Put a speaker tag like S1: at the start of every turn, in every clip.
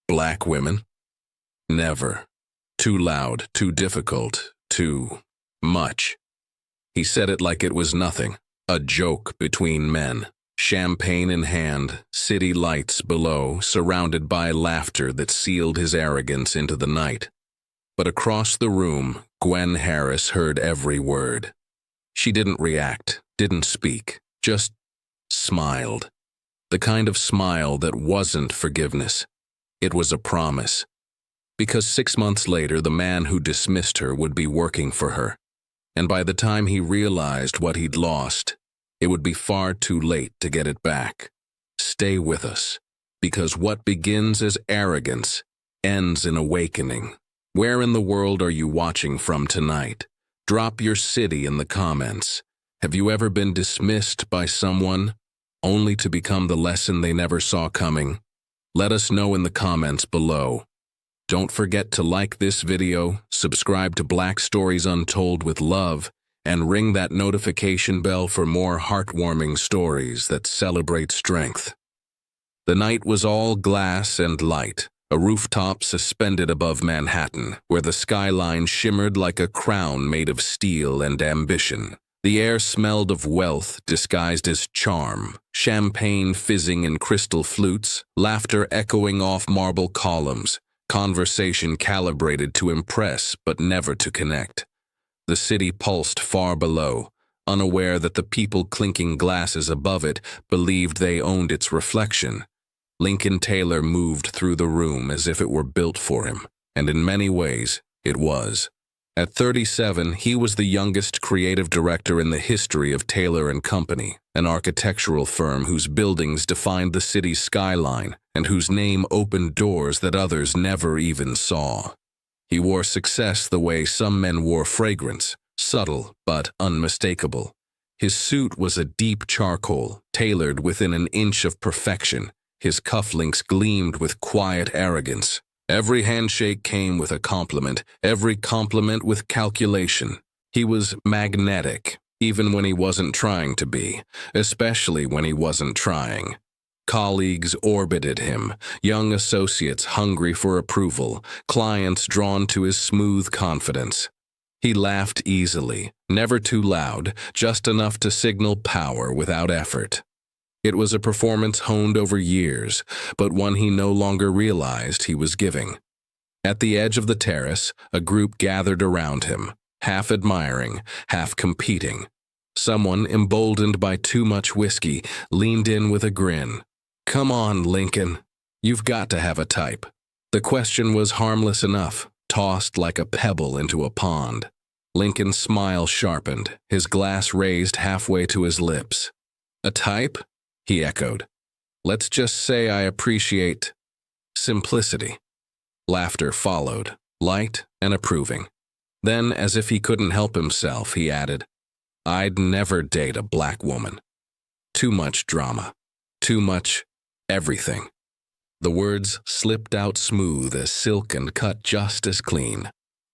S1: Black women? Never. Too loud, too difficult, too much. He said it like it was nothing, a joke between men. Champagne in hand, city lights below, surrounded by laughter that sealed his arrogance into the night. But across the room, Gwen Harris heard every word. She didn't react, didn't speak, just smiled. The kind of smile that wasn't forgiveness. It was a promise. Because 6 months later, the man who dismissed her would be working for her. And by the time he realized what he'd lost, it would be far too late to get it back. Stay with us, because what begins as arrogance ends in awakening. Where in the world are you watching from tonight? Drop your city in the comments. Have you ever been dismissed by someone only to become the lesson they never saw coming? Let us know in the comments below. Don't forget to like this video, subscribe to Black Stories Untold with love, and ring that notification bell for more heartwarming stories that celebrate strength. The night was all glass and light, a rooftop suspended above Manhattan, where the skyline shimmered like a crown made of steel and ambition. The air smelled of wealth disguised as charm, champagne fizzing in crystal flutes, laughter echoing off marble columns, conversation calibrated to impress but never to connect. The city pulsed far below, unaware that the people clinking glasses above it believed they owned its reflection. Lincoln Taylor moved through the room as if it were built for him, and in many ways, it was. At 37, he was the youngest creative director in the history of Taylor & Company, an architectural firm whose buildings defined the city's skyline and whose name opened doors that others never even saw. He wore success the way some men wore fragrance, subtle but unmistakable. His suit was a deep charcoal, tailored within an inch of perfection. His cufflinks gleamed with quiet arrogance. Every handshake came with a compliment, every compliment with calculation. He was magnetic, even when he wasn't trying to be, especially when he wasn't trying. Colleagues orbited him, young associates hungry for approval, clients drawn to his smooth confidence. He laughed easily, never too loud, just enough to signal power without effort. It was a performance honed over years, but one he no longer realized he was giving. At the edge of the terrace, a group gathered around him, half admiring, half competing. Someone, emboldened by too much whiskey, leaned in with a grin. "Come on, Lincoln. You've got to have a type." The question was harmless enough, tossed like a pebble into a pond. Lincoln's smile sharpened, his glass raised halfway to his lips. "A type?" he echoed. "Let's just say I appreciate simplicity." Laughter followed, light and approving. Then, as if he couldn't help himself, he added, "I'd never date a black woman. Too much drama. Too much everything." The words slipped out smooth as silk and cut just as clean.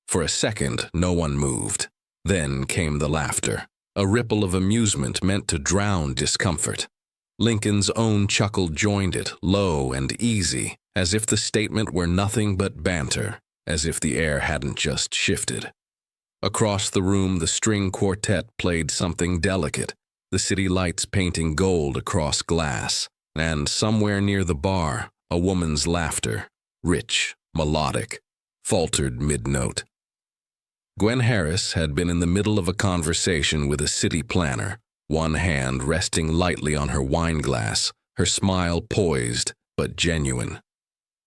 S1: For a second, no one moved. Then came the laughter, a ripple of amusement meant to drown discomfort. Lincoln's own chuckle joined it, low and easy, as if the statement were nothing but banter, as if the air hadn't just shifted. Across the room, the string quartet played something delicate, the city lights painting gold across glass, and somewhere near the bar, a woman's laughter, rich, melodic, faltered mid-note. Gwen Harris had been in the middle of a conversation with a city planner, one hand resting lightly on her wine glass, her smile poised but genuine.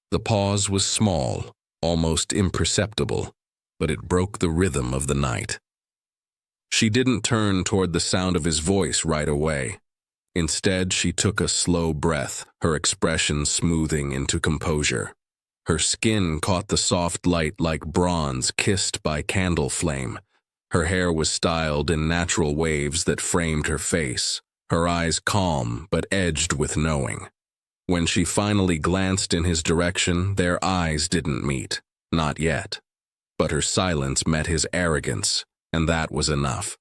S1: The pause was small, almost imperceptible, but it broke the rhythm of the night. She didn't turn toward the sound of his voice right away. Instead, she took a slow breath, her expression smoothing into composure. Her skin caught the soft light like bronze kissed by candle flame. Her hair was styled in natural waves that framed her face, her eyes calm but edged with knowing. When she finally glanced in his direction, their eyes didn't meet, not yet. But her silence met his arrogance, and that was enough.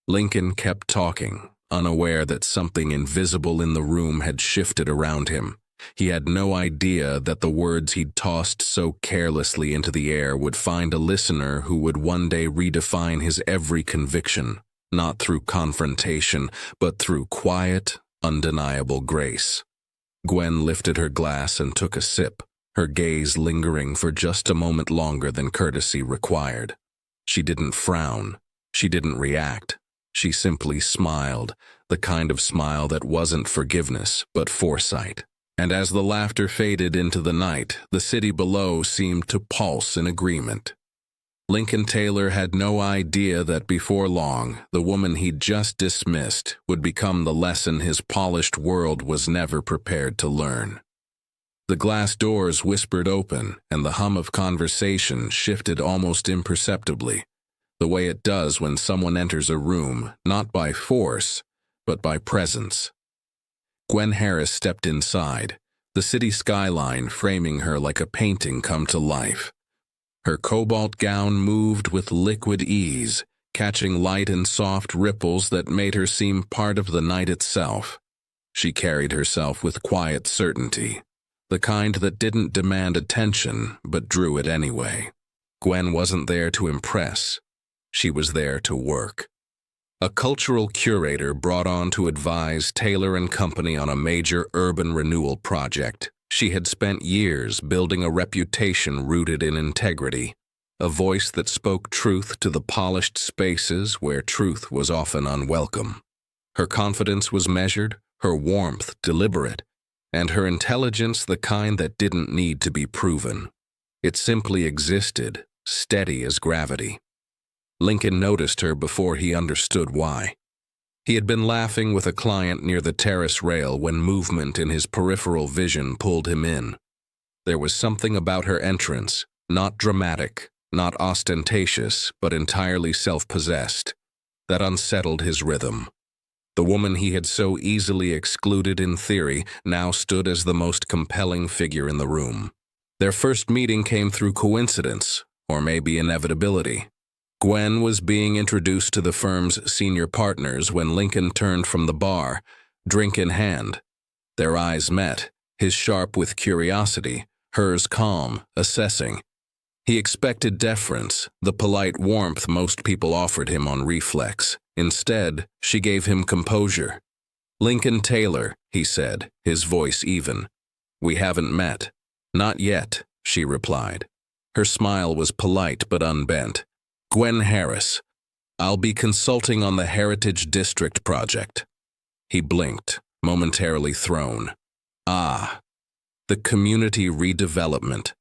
S1: Lincoln kept talking, unaware that something invisible in the room had shifted around him, He had no idea that the words he'd tossed so carelessly into the air would find a listener who would one day redefine his every conviction, not through confrontation, but through quiet, undeniable grace. Gwen lifted her glass and took a sip, her gaze lingering for just a moment longer than courtesy required. She didn't frown. She didn't react. She simply smiled, the kind of smile that wasn't forgiveness, but foresight. And as the laughter faded into the night, the city below seemed to pulse in agreement. Lincoln Taylor had no idea that before long, the woman he'd just dismissed would become the lesson his polished world was never prepared to learn. The glass doors whispered open, and the hum of conversation shifted almost imperceptibly, the way it does when someone enters a room, not by force, but by presence. Gwen Harris stepped inside, the city skyline framing her like a painting come to life. Her cobalt gown moved with liquid ease, catching light in soft ripples that made her seem part of the night itself. She carried herself with quiet certainty, the kind that didn't demand attention but drew it anyway. Gwen wasn't there to impress. She was there to work. A cultural curator brought on to advise Taylor and Company on a major urban renewal project. She had spent years building a reputation rooted in integrity, a voice that spoke truth to the polished spaces where truth was often unwelcome. Her confidence was measured, her warmth deliberate, and her intelligence the kind that didn't need to be proven. It simply existed, steady as gravity. Lincoln noticed her before he understood why. He had been laughing with a client near the terrace rail when movement in his peripheral vision pulled him in. There was something about her entrance, not dramatic, not ostentatious, but entirely self-possessed, that unsettled his rhythm. The woman he had so easily excluded in theory now stood as the most compelling figure in the room. Their first meeting came through coincidence, or maybe inevitability. Gwen was being introduced to the firm's senior partners when Lincoln turned from the bar, drink in hand. Their eyes met, his sharp with curiosity, hers calm, assessing. He expected deference, the polite warmth most people offered him on reflex. Instead, she gave him composure. "Lincoln Taylor," he said, his voice even. "We haven't met." "Not yet," she replied. Her smile was polite but unbent. "Gwen Harris. I'll be consulting on the Heritage District project." He blinked, momentarily thrown. "Ah, the community redevelopment."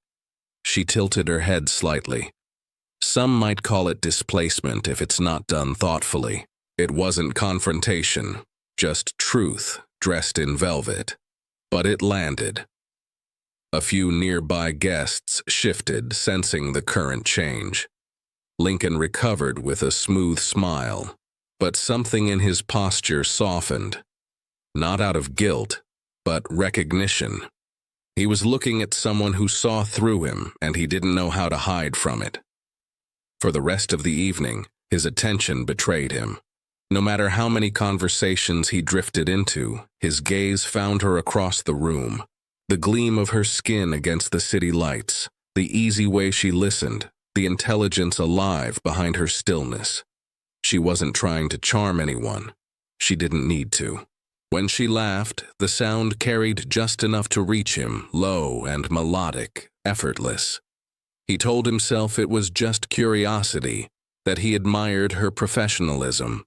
S1: She tilted her head slightly. "Some might call it displacement if it's not done thoughtfully. It wasn't confrontation, just truth dressed in velvet. But it landed." A few nearby guests shifted, sensing the current change. Lincoln recovered with a smooth smile, but something in his posture softened. Not out of guilt, but recognition. He was looking at someone who saw through him, and he didn't know how to hide from it. For the rest of the evening, his attention betrayed him. No matter how many conversations he drifted into, his gaze found her across the room. The gleam of her skin against the city lights, the easy way she listened, the intelligence alive behind her stillness. She wasn't trying to charm anyone. She didn't need to. When she laughed, the sound carried just enough to reach him, low and melodic, effortless. He told himself it was just curiosity, that he admired her professionalism.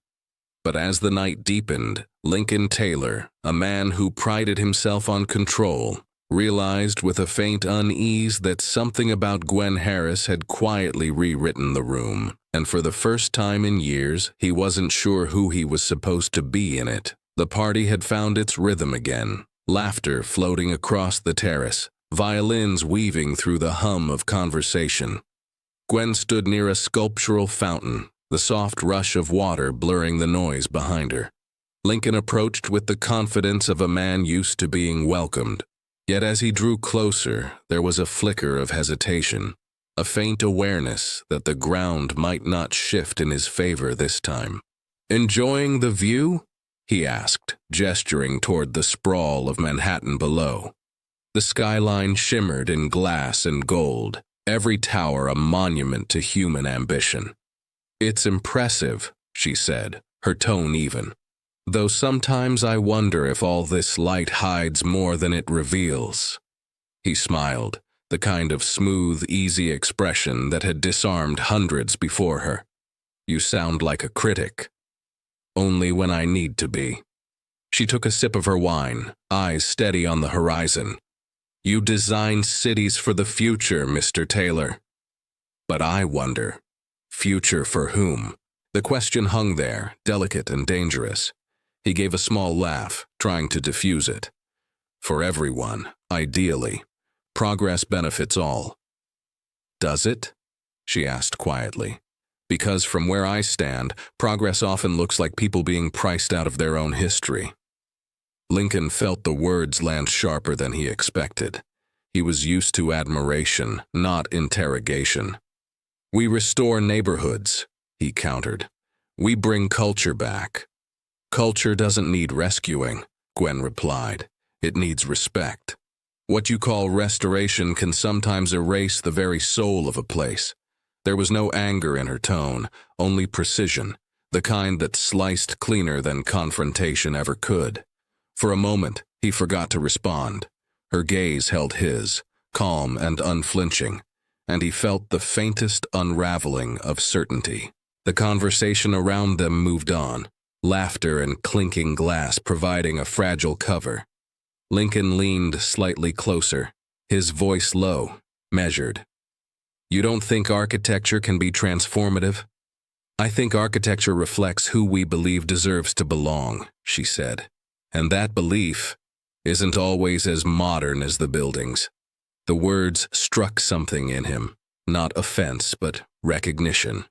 S1: But as the night deepened, Lincoln Taylor, a man who prided himself on control, realized with a faint unease that something about Gwen Harris had quietly rewritten the room, and for the first time in years, he wasn't sure who he was supposed to be in it. The party had found its rhythm again, laughter floating across the terrace, violins weaving through the hum of conversation. Gwen stood near a sculptural fountain, the soft rush of water blurring the noise behind her. Lincoln approached with the confidence of a man used to being welcomed. Yet as he drew closer, there was a flicker of hesitation, a faint awareness that the ground might not shift in his favor this time. "Enjoying the view?" he asked, gesturing toward the sprawl of Manhattan below. The skyline shimmered in glass and gold, every tower a monument to human ambition. "It's impressive," she said, her tone even. "Though sometimes I wonder if all this light hides more than it reveals." He smiled, the kind of smooth, easy expression that had disarmed hundreds before her. "You sound like a critic." "Only when I need to be." She took a sip of her wine, eyes steady on the horizon. "You design cities for the future, Mr. Taylor." "But I wonder, future for whom?" The question hung there, delicate and dangerous. He gave a small laugh, trying to diffuse it. "For everyone, ideally. Progress benefits all." "Does it?" she asked quietly. "Because from where I stand, progress often looks like people being priced out of their own history." Lincoln felt the words land sharper than he expected. He was used to admiration, not interrogation. "We restore neighborhoods," he countered. "We bring culture back." "Culture doesn't need rescuing," Gwen replied. "It needs respect. What you call restoration can sometimes erase the very soul of a place." There was no anger in her tone, only precision, the kind that sliced cleaner than confrontation ever could. For a moment, he forgot to respond. Her gaze held his, calm and unflinching, and he felt the faintest unraveling of certainty. The conversation around them moved on, laughter and clinking glass providing a fragile cover. Lincoln leaned slightly closer, his voice low, measured. "You don't think architecture can be transformative?" "I think architecture reflects who we believe deserves to belong," she said. "And that belief isn't always as modern as the buildings." The words struck something in him, not offense, but recognition.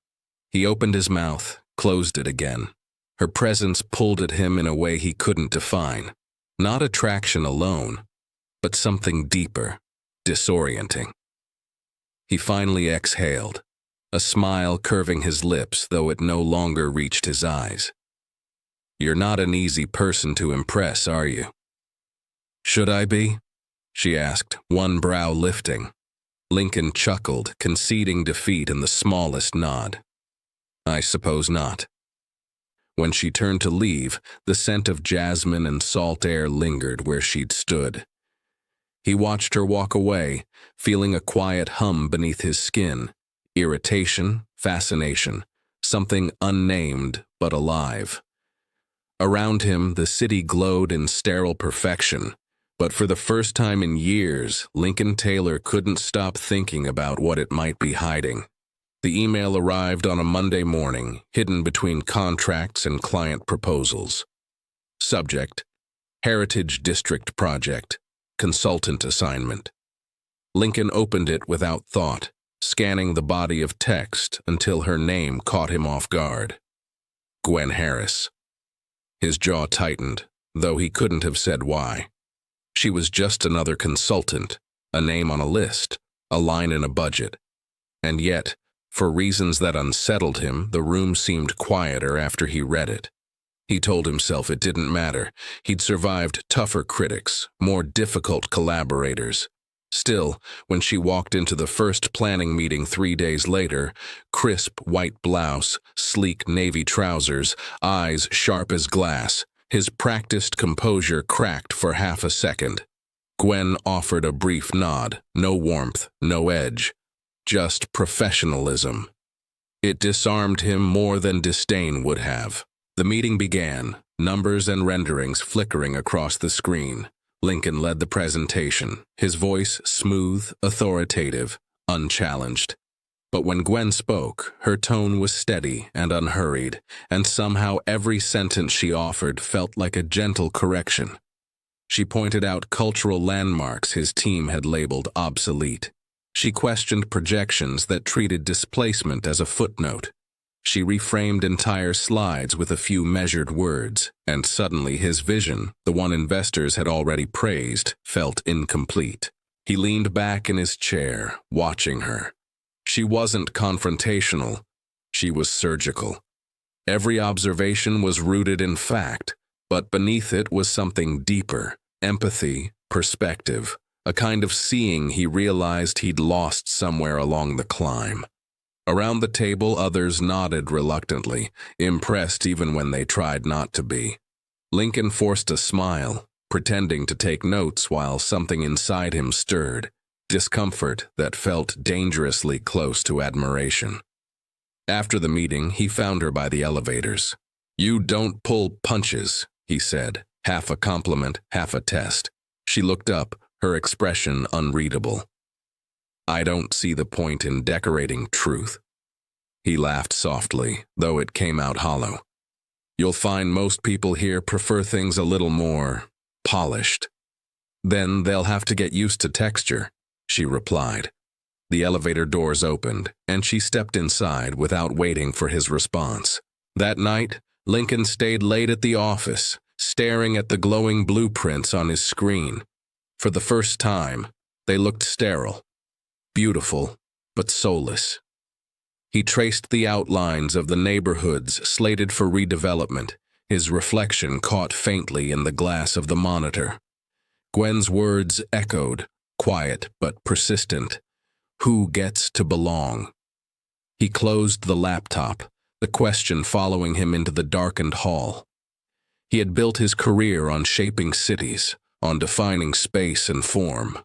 S1: He opened his mouth, closed it again. Her presence pulled at him in a way he couldn't define. Not attraction alone, but something deeper, disorienting. He finally exhaled, a smile curving his lips, though it no longer reached his eyes. "You're not an easy person to impress, are you?" "Should I be?" she asked, one brow lifting. Lincoln chuckled, conceding defeat in the smallest nod. "I suppose not." When she turned to leave, the scent of jasmine and salt air lingered where she'd stood. He watched her walk away, feeling a quiet hum beneath his skin, irritation, fascination, something unnamed but alive. Around him, the city glowed in sterile perfection, but for the first time in years, Lincoln Taylor couldn't stop thinking about what it might be hiding. The email arrived on a Monday morning, hidden between contracts and client proposals. Subject: Heritage District Project, Consultant Assignment. Lincoln opened it without thought, scanning the body of text until her name caught him off guard. Gwen Harris. His jaw tightened, though he couldn't have said why. She was just another consultant, a name on a list, a line in a budget. And yet, for reasons that unsettled him, the room seemed quieter after he read it. He told himself it didn't matter. He'd survived tougher critics, more difficult collaborators. Still, when she walked into the first planning meeting 3 days later, crisp white blouse, sleek navy trousers, eyes sharp as glass, his practiced composure cracked for half a second. Gwen offered a brief nod, no warmth, no edge, just professionalism. It disarmed him more than disdain would have. The meeting began, numbers and renderings flickering across the screen. Lincoln led the presentation, his voice smooth, authoritative, unchallenged. But when Gwen spoke, her tone was steady and unhurried, and somehow every sentence she offered felt like a gentle correction. She pointed out cultural landmarks his team had labeled obsolete. She questioned projections that treated displacement as a footnote. She reframed entire slides with a few measured words, and suddenly his vision, the one investors had already praised, felt incomplete. He leaned back in his chair, watching her. She wasn't confrontational. She was surgical. Every observation was rooted in fact, but beneath it was something deeper: empathy, perspective, a kind of seeing he realized he'd lost somewhere along the climb. Around the table, others nodded reluctantly, impressed even when they tried not to be. Lincoln forced a smile, pretending to take notes while something inside him stirred, discomfort that felt dangerously close to admiration. After the meeting, he found her by the elevators. "You don't pull punches," he said, half a compliment, half a test. She looked up, her expression unreadable. "I don't see the point in decorating truth." He laughed softly, though it came out hollow. "You'll find most people here prefer things a little more polished." "Then they'll have to get used to texture," she replied. The elevator doors opened, and she stepped inside without waiting for his response. That night, Lincoln stayed late at the office, staring at the glowing blueprints on his screen. For the first time, they looked sterile, beautiful, but soulless. He traced the outlines of the neighborhoods slated for redevelopment, his reflection caught faintly in the glass of the monitor. Gwen's words echoed, quiet but persistent. Who gets to belong? He closed the laptop, the question following him into the darkened hall. He had built his career on shaping cities, on defining space and form.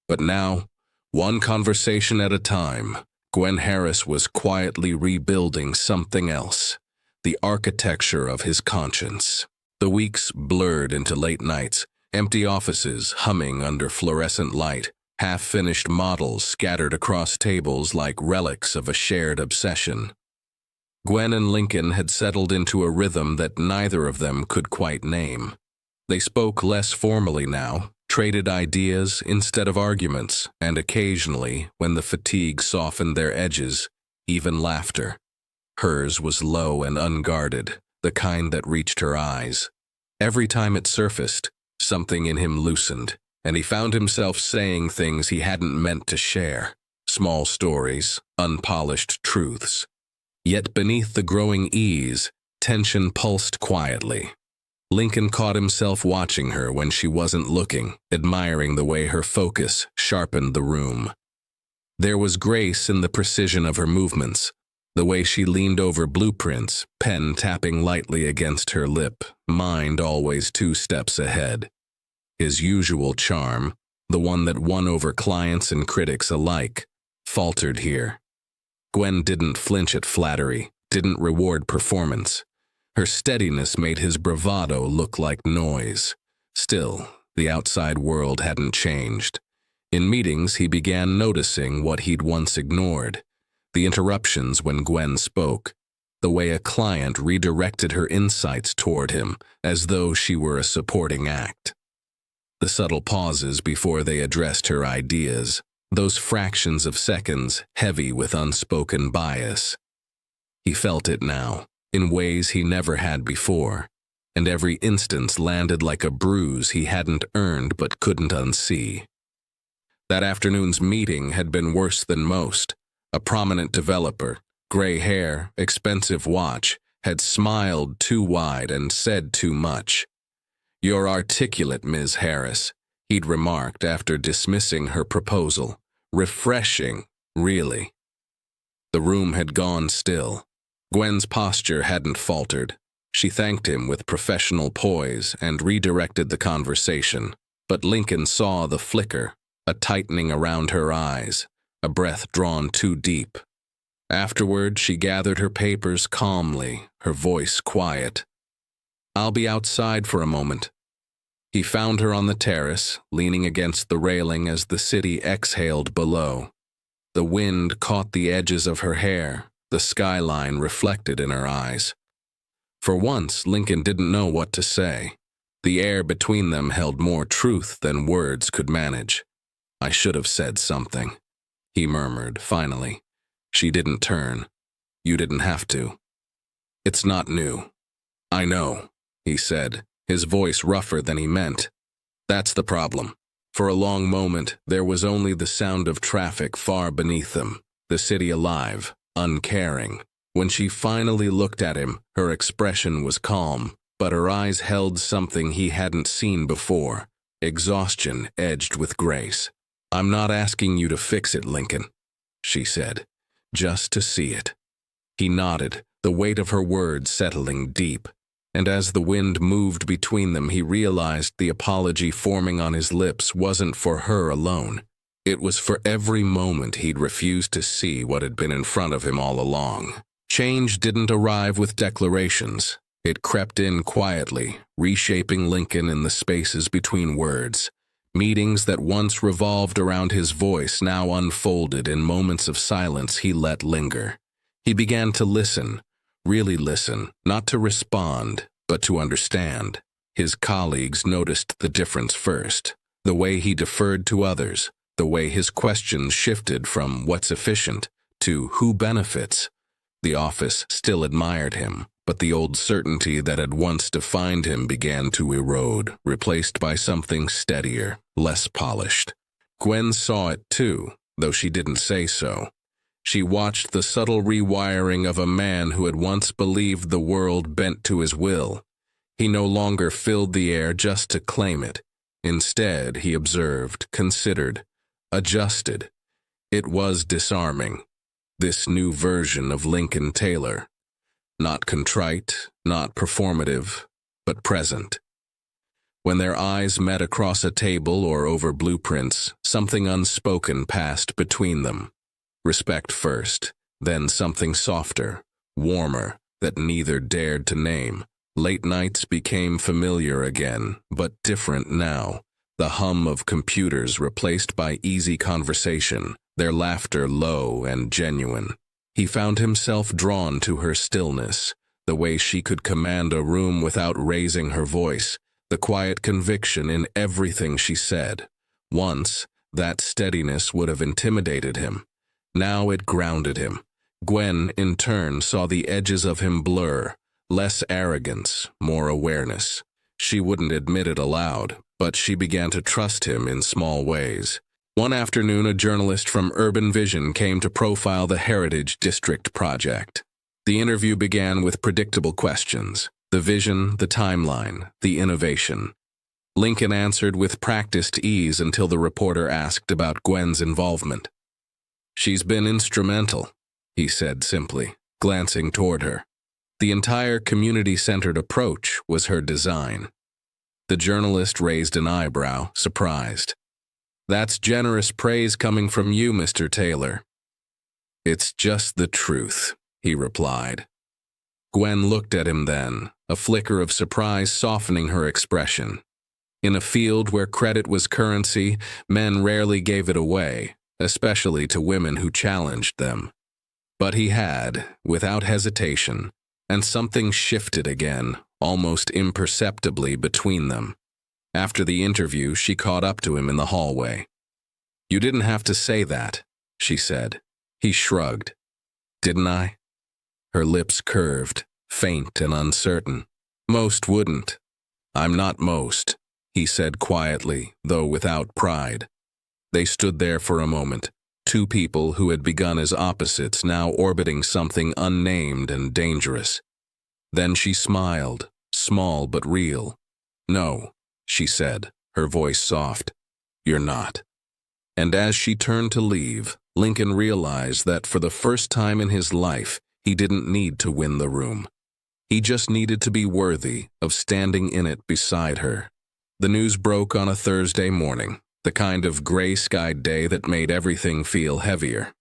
S1: But now, one conversation at a time, Gwen Harris was quietly rebuilding something else, the architecture of his conscience. The weeks blurred into late nights, empty offices humming under fluorescent light, half-finished models scattered across tables like relics of a shared obsession. Gwen and Lincoln had settled into a rhythm that neither of them could quite name. They spoke less formally now, traded ideas instead of arguments, and occasionally, when the fatigue softened their edges, even laughter. Hers was low and unguarded, the kind that reached her eyes. Every time it surfaced, something in him loosened, and he found himself saying things he hadn't meant to share. Small stories, unpolished truths. Yet beneath the growing ease, tension pulsed quietly. Lincoln caught himself watching her when she wasn't looking, admiring the way her focus sharpened the room. There was grace in the precision of her movements, the way she leaned over blueprints, pen tapping lightly against her lip, mind always 2 steps ahead. His usual charm, the one that won over clients and critics alike, faltered here. Gwen didn't flinch at flattery, didn't reward performance. Her steadiness made his bravado look like noise. Still, the outside world hadn't changed. In meetings, he began noticing what he'd once ignored. The interruptions when Gwen spoke, the way a client redirected her insights toward him as though she were a supporting act. The subtle pauses before they addressed her ideas, those fractions of seconds heavy with unspoken bias. He felt it now, in ways he never had before, and every instance landed like a bruise he hadn't earned but couldn't unsee. That afternoon's meeting had been worse than most. A prominent developer, gray hair, expensive watch, had smiled too wide and said too much. "You're articulate, Ms. Harris," he'd remarked after dismissing her proposal. "Refreshing, really." The room had gone still. Gwen's posture hadn't faltered. She thanked him with professional poise and redirected the conversation. But Lincoln saw the flicker, a tightening around her eyes, a breath drawn too deep. Afterward, she gathered her papers calmly, her voice quiet. "I'll be outside for a moment." He found her on the terrace, leaning against the railing as the city exhaled below. The wind caught the edges of her hair, the skyline reflected in her eyes. For once, Lincoln didn't know what to say. The air between them held more truth than words could manage. "I should have said something," he murmured, finally. She didn't turn. "You didn't have to." "It's not new." "I know," he said, his voice rougher than he meant. "That's the problem." For a long moment, there was only the sound of traffic far beneath them, the city alive, uncaring. When she finally looked at him, her expression was calm, but her eyes held something he hadn't seen before, exhaustion edged with grace. "I'm not asking you to fix it, Lincoln," she said, "just to see it." He nodded, the weight of her words settling deep, and as the wind moved between them, he realized the apology forming on his lips wasn't for her alone. It was for every moment he'd refused to see what had been in front of him all along. Change didn't arrive with declarations. It crept in quietly, reshaping Lincoln in the spaces between words. Meetings that once revolved around his voice now unfolded in moments of silence he let linger. He began to listen, really listen, not to respond, but to understand. His colleagues noticed the difference first, the way he deferred to others, the way his questions shifted from what's efficient to who benefits. The office still admired him, but the old certainty that had once defined him began to erode, replaced by something steadier, less polished. Gwen saw it too, though she didn't say so. She watched the subtle rewiring of a man who had once believed the world bent to his will. He no longer filled the air just to claim it. Instead, he observed, considered, adjusted. It was disarming. This new version of Lincoln Taylor. Not contrite, not performative, but present. When their eyes met across a table or over blueprints, something unspoken passed between them. Respect first, then something softer, warmer, that neither dared to name. Late nights became familiar again, but different now. The hum of computers replaced by easy conversation, their laughter low and genuine. He found himself drawn to her stillness, the way she could command a room without raising her voice, the quiet conviction in everything she said. Once, that steadiness would have intimidated him. Now it grounded him. Gwen, in turn, saw the edges of him blur, less arrogance, more awareness. She wouldn't admit it aloud, but she began to trust him in small ways. One afternoon, a journalist from Urban Vision came to profile the Heritage District project. The interview began with predictable questions: the vision, the timeline, the innovation. Lincoln answered with practiced ease until the reporter asked about Gwen's involvement. "She's been instrumental," he said simply, glancing toward her. The entire community-centered approach was her design. The journalist raised an eyebrow, surprised. "That's generous praise coming from you, Mr. Taylor." "It's just the truth," he replied. Gwen looked at him then, a flicker of surprise softening her expression. In a field where credit was currency, men rarely gave it away, especially to women who challenged them. But he had, without hesitation, and something shifted again, almost imperceptibly between them. After the interview, she caught up to him in the hallway. "You didn't have to say that," she said. He shrugged. "Didn't I?" Her lips curved, faint and uncertain. "Most wouldn't." "I'm not most," he said quietly, though without pride. They stood there for a moment, two people who had begun as opposites now orbiting something unnamed and dangerous. Then she smiled, small but real. "No," she said, her voice soft. "You're not." And as she turned to leave, Lincoln realized that for the first time in his life, he didn't need to win the room. He just needed to be worthy of standing in it beside her. The news broke on a Thursday morning, the kind of gray-skied day that made everything feel heavier.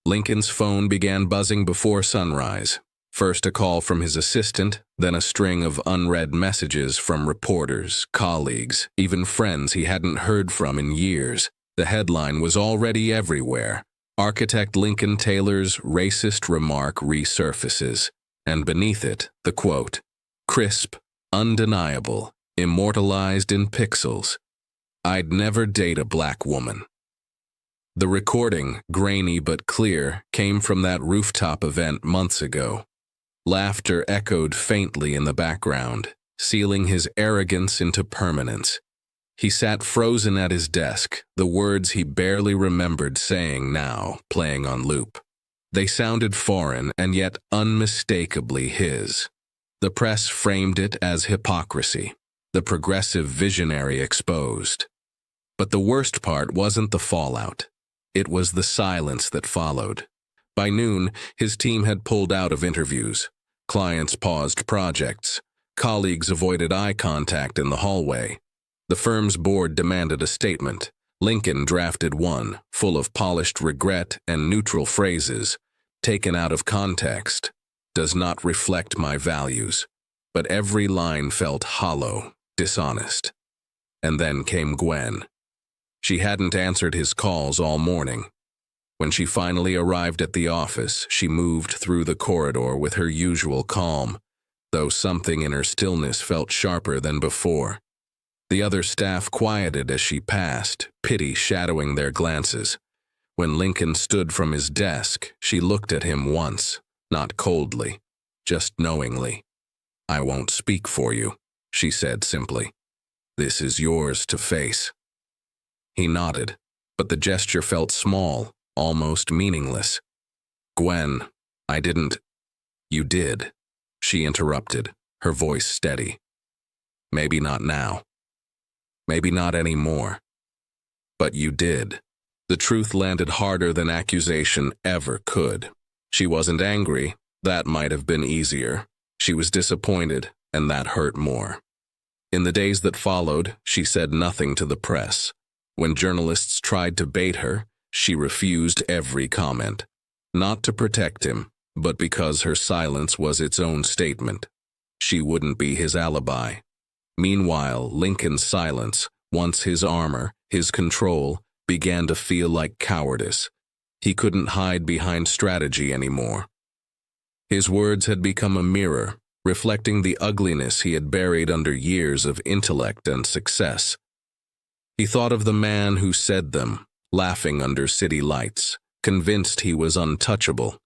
S1: Lincoln's phone began buzzing before sunrise. First a call from his assistant, then a string of unread messages from reporters, colleagues, even friends he hadn't heard from in years. The headline was already everywhere. Architect Lincoln Taylor's racist remark resurfaces, and beneath it, the quote, crisp, undeniable, immortalized in pixels. "I'd never date a black woman." The recording, grainy but clear, came from that rooftop event months ago. Laughter echoed faintly in the background, sealing his arrogance into permanence. He sat frozen at his desk, the words he barely remembered saying now playing on loop. They sounded foreign and yet unmistakably his. The press framed it as hypocrisy. the progressive visionary exposed. But the worst part wasn't the fallout. It was the silence that followed. By noon, his team had pulled out of interviews. Clients paused projects. Colleagues avoided eye contact in the hallway. The firm's board demanded a statement. Lincoln drafted one, full of polished regret and neutral phrases, taken out of context. Does not reflect my values. But every line felt hollow, dishonest. And then came Gwen. She hadn't answered his calls all morning. When she finally arrived at the office, she moved through the corridor with her usual calm, though something in her stillness felt sharper than before. The other staff quieted as she passed, pity shadowing their glances. When Lincoln stood from his desk, she looked at him once, not coldly, just knowingly. "I won't speak for you," she said simply. "This is yours to face." He nodded, but the gesture felt small, almost meaningless. "Gwen, I didn't—" "You did," she interrupted, her voice steady. "Maybe not now. Maybe not anymore. But you did." The truth landed harder than accusation ever could. She wasn't angry. That might have been easier. She was disappointed, and that hurt more. In the days that followed, she said nothing to the press. When journalists tried to bait her, she refused every comment. Not to protect him, but because her silence was its own statement. She wouldn't be his alibi. Meanwhile, Lincoln's silence, once his armor, his control, began to feel like cowardice. He couldn't hide behind strategy anymore. His words had become a mirror, reflecting the ugliness he had buried under years of intellect and success. He thought of the man who said them, laughing under city lights, convinced he was untouchable.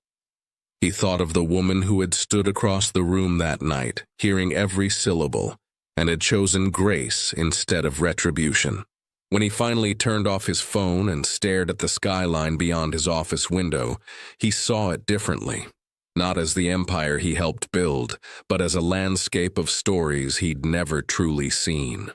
S1: He thought of the woman who had stood across the room that night, hearing every syllable, and had chosen grace instead of retribution. When he finally turned off his phone and stared at the skyline beyond his office window, he saw it differently. Not as the empire he helped build, but as a landscape of stories he'd never truly seen.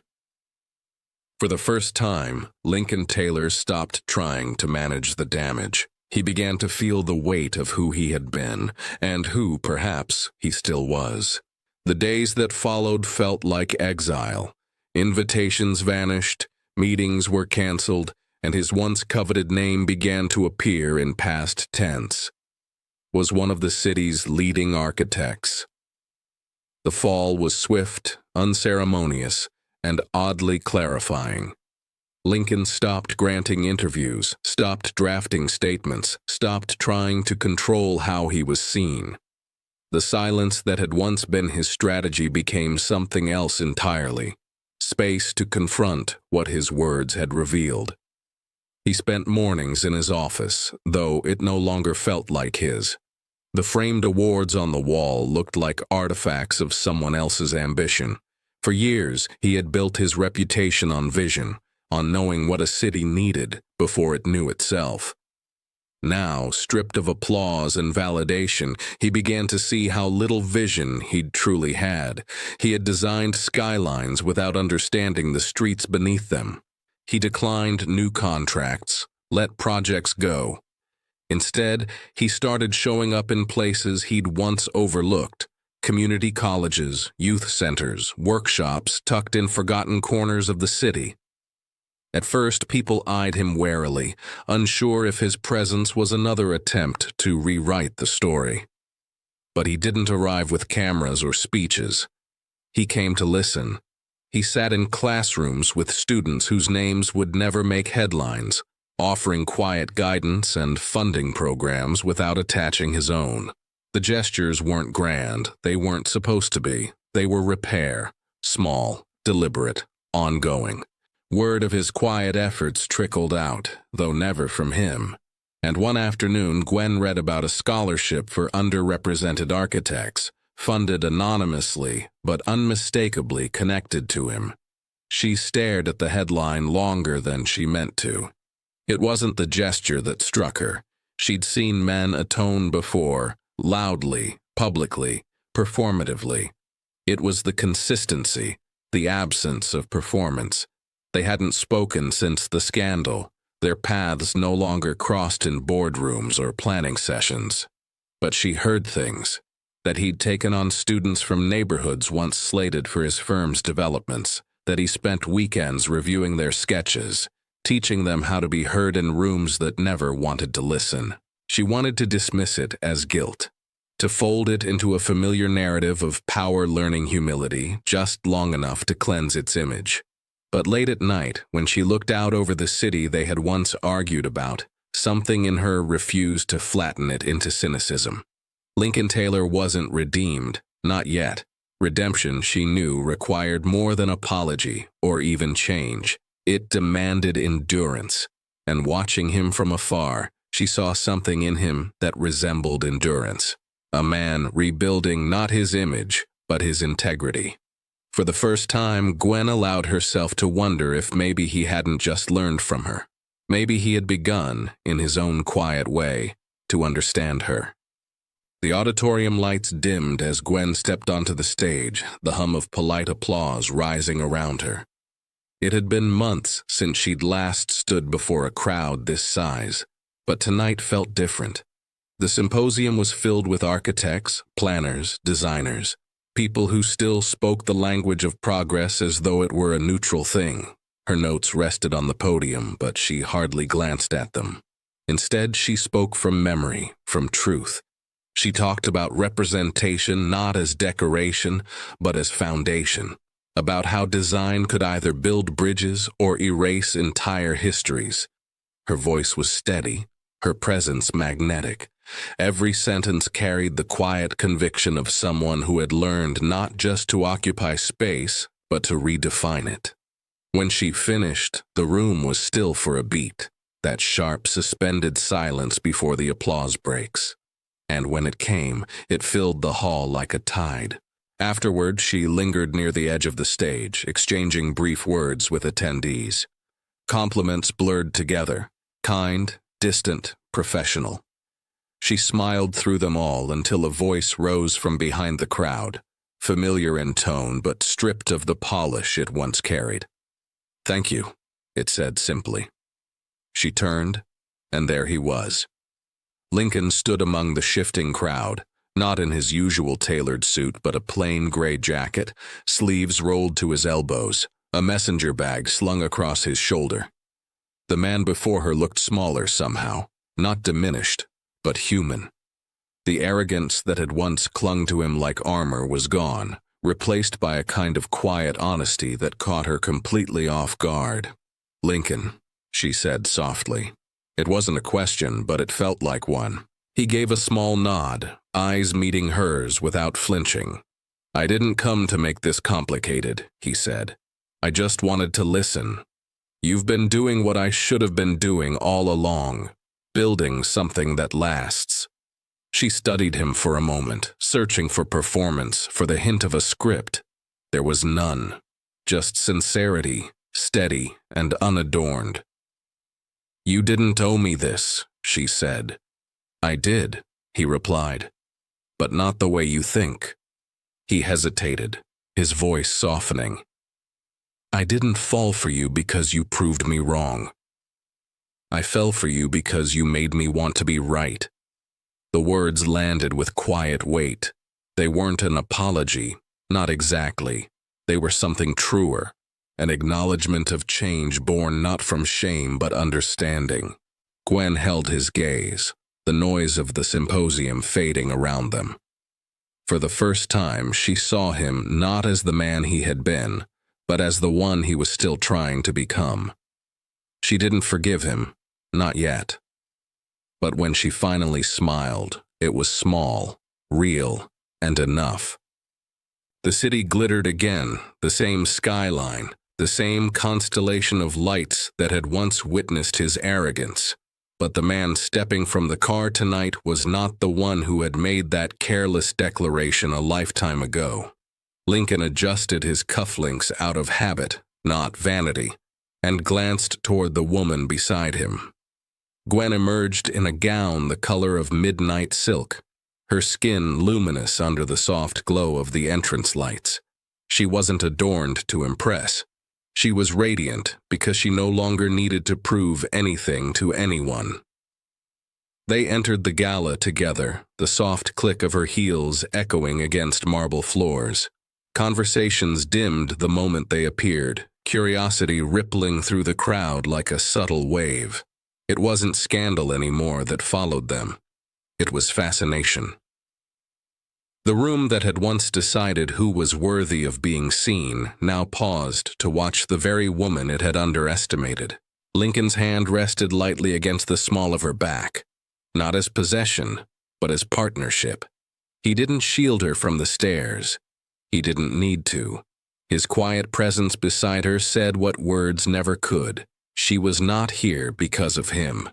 S1: For the first time, Lincoln Taylor stopped trying to manage the damage. He began to feel the weight of who he had been, and who, perhaps, he still was. The days that followed felt like exile. Invitations vanished, meetings were canceled, and his once coveted name began to appear in past tense. Was one of the city's leading architects. The fall was swift, unceremonious, and oddly clarifying. Lincoln stopped granting interviews, stopped drafting statements, stopped trying to control how he was seen. The silence that had once been his strategy became something else entirely, space to confront what his words had revealed. He spent mornings in his office, though it no longer felt like his. The framed awards on the wall looked like artifacts of someone else's ambition. For years, he had built his reputation on vision, on knowing what a city needed before it knew itself. Now, stripped of applause and validation, he began to see how little vision he'd truly had. He had designed skylines without understanding the streets beneath them. He declined new contracts, let projects go. Instead, he started showing up in places he'd once overlooked: community colleges, youth centers, workshops tucked in forgotten corners of the city. At first, people eyed him warily, unsure if his presence was another attempt to rewrite the story. But he didn't arrive with cameras or speeches. He came to listen. He sat in classrooms with students whose names would never make headlines, offering quiet guidance and funding programs without attaching his own. The gestures weren't grand, they weren't supposed to be. They were repair, small, deliberate, ongoing. Word of his quiet efforts trickled out, though never from him. And one afternoon, Gwen read about a scholarship for underrepresented architects, funded anonymously but unmistakably connected to him. She stared at the headline longer than she meant to. It wasn't the gesture that struck her. She'd seen men atone before, loudly, publicly, performatively. It was the consistency, the absence of performance. They hadn't spoken since the scandal. Their paths no longer crossed in boardrooms or planning sessions. But she heard things, that he'd taken on students from neighborhoods once slated for his firm's developments, that he spent weekends reviewing their sketches, teaching them how to be heard in rooms that never wanted to listen. She wanted to dismiss it as guilt, to fold it into a familiar narrative of power-learning humility just long enough to cleanse its image. But late at night, when she looked out over the city they had once argued about, something in her refused to flatten it into cynicism. Lincoln Taylor wasn't redeemed, not yet. Redemption, she knew, required more than apology or even change. It demanded endurance, and watching him from afar, she saw something in him that resembled endurance. A man rebuilding not his image, but his integrity. For the first time, Gwen allowed herself to wonder if maybe he hadn't just learned from her. Maybe he had begun, in his own quiet way, to understand her. The auditorium lights dimmed as Gwen stepped onto the stage, the hum of polite applause rising around her. It had been months since she'd last stood before a crowd this size, but tonight felt different. The symposium was filled with architects, planners, designers, people who still spoke the language of progress as though it were a neutral thing. Her notes rested on the podium, but she hardly glanced at them. Instead, she spoke from memory, from truth. She talked about representation not as decoration, but as foundation, about how design could either build bridges or erase entire histories. Her voice was steady, her presence magnetic. Every sentence carried the quiet conviction of someone who had learned not just to occupy space, but to redefine it. When she finished, the room was still for a beat, that sharp, suspended silence before the applause breaks. And when it came, it filled the hall like a tide. Afterward, she lingered near the edge of the stage, exchanging brief words with attendees. Compliments blurred together, kind, distant, professional. She smiled through them all until a voice rose from behind the crowd, familiar in tone but stripped of the polish it once carried. "Thank you," it said simply. She turned, and there he was. Lincoln stood among the shifting crowd, not in his usual tailored suit but a plain gray jacket, sleeves rolled to his elbows, a messenger bag slung across his shoulder. The man before her looked smaller somehow, not diminished, but human. The arrogance that had once clung to him like armor was gone, replaced by a kind of quiet honesty that caught her completely off guard. "Lincoln," she said softly. It wasn't a question, but it felt like one. He gave a small nod, eyes meeting hers without flinching. "I didn't come to make this complicated," he said. "I just wanted to listen. You've been doing what I should have been doing all along, building something that lasts." She studied him for a moment, searching for performance, for the hint of a script. There was none, just sincerity, steady and unadorned. "You didn't owe me this," she said. "I did," he replied, "but not the way you think." He hesitated, his voice softening. "I didn't fall for you because you proved me wrong. I fell for you because you made me want to be right." The words landed with quiet weight. They weren't an apology, not exactly. They were something truer, an acknowledgement of change born not from shame but understanding. Gwen held his gaze, the noise of the symposium fading around them. For the first time, she saw him not as the man he had been, but as the one he was still trying to become. She didn't forgive him, not yet. But when she finally smiled, it was small, real, and enough. The city glittered again, the same skyline, the same constellation of lights that had once witnessed his arrogance. But the man stepping from the car tonight was not the one who had made that careless declaration a lifetime ago. Lincoln adjusted his cufflinks out of habit, not vanity, and glanced toward the woman beside him. Gwen emerged in a gown the color of midnight silk, her skin luminous under the soft glow of the entrance lights. She wasn't adorned to impress. She was radiant because she no longer needed to prove anything to anyone. They entered the gala together, the soft click of her heels echoing against marble floors. Conversations dimmed the moment they appeared, curiosity rippling through the crowd like a subtle wave. It wasn't scandal anymore that followed them. It was fascination. The room that had once decided who was worthy of being seen now paused to watch the very woman it had underestimated. Lincoln's hand rested lightly against the small of her back, not as possession, but as partnership. He didn't shield her from the stares. He didn't need to. His quiet presence beside her said what words never could. She was not here because of him.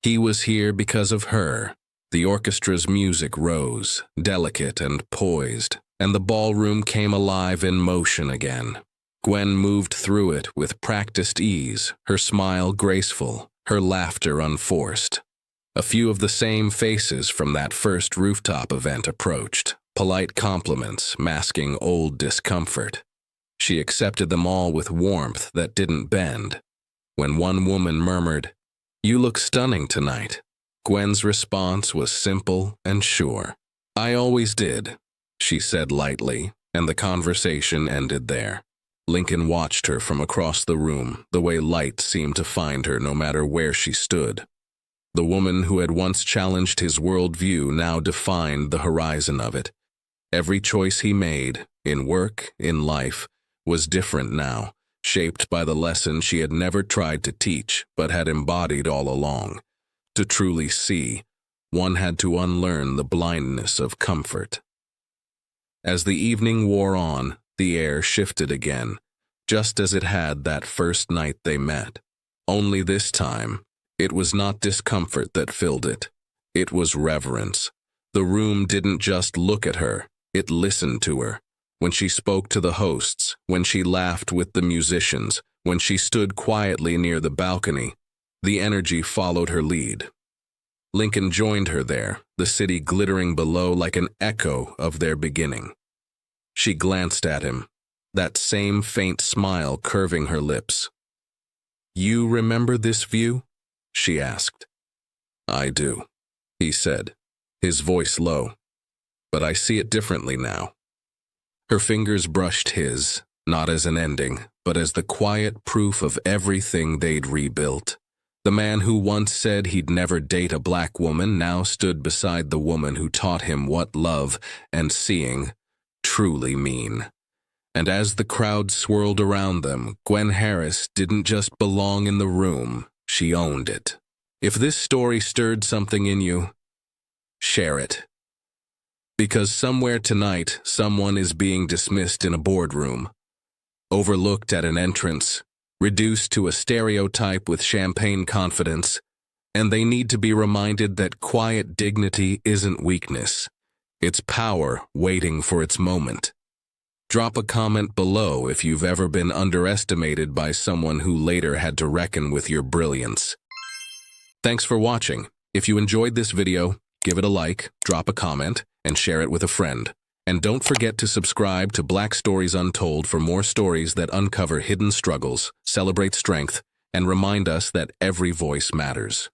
S1: He was here because of her. The orchestra's music rose, delicate and poised, and the ballroom came alive in motion again. Gwen moved through it with practiced ease, her smile graceful, her laughter unforced. A few of the same faces from that first rooftop event approached, polite compliments masking old discomfort. She accepted them all with warmth that didn't bend. When one woman murmured, "You look stunning tonight," Gwen's response was simple and sure. "I always did," she said lightly, and the conversation ended there. Lincoln watched her from across the room, the way light seemed to find her no matter where she stood. The woman who had once challenged his worldview now defined the horizon of it. Every choice he made, in work, in life, was different now, shaped by the lesson she had never tried to teach but had embodied all along. To truly see, one had to unlearn the blindness of comfort. As the evening wore on, the air shifted again, just as it had that first night they met. Only this time, it was not discomfort that filled it. It was reverence. The room didn't just look at her, it listened to her. When she spoke to the hosts, when she laughed with the musicians, when she stood quietly near the balcony, the energy followed her lead. Lincoln joined her there, the city glittering below like an echo of their beginning. She glanced at him, that same faint smile curving her lips. "You remember this view?" she asked. "I do," he said, his voice low. "But I see it differently now." Her fingers brushed his, not as an ending, but as the quiet proof of everything they'd rebuilt. The man who once said he'd never date a black woman now stood beside the woman who taught him what love and seeing truly mean. And as the crowd swirled around them, Gwen Harris didn't just belong in the room, she owned it. If this story stirred something in you, share it. Because somewhere tonight, someone is being dismissed in a boardroom, overlooked at an entrance, reduced to a stereotype with champagne confidence, and they need to be reminded that quiet dignity isn't weakness. It's power waiting for its moment. Drop a comment below if you've ever been underestimated by someone who later had to reckon with your brilliance. Thanks for watching. If you enjoyed this video, give it a like, drop a comment, and share it with a friend. And don't forget to subscribe to Black Stories Untold for more stories that uncover hidden struggles, celebrate strength, and remind us that every voice matters.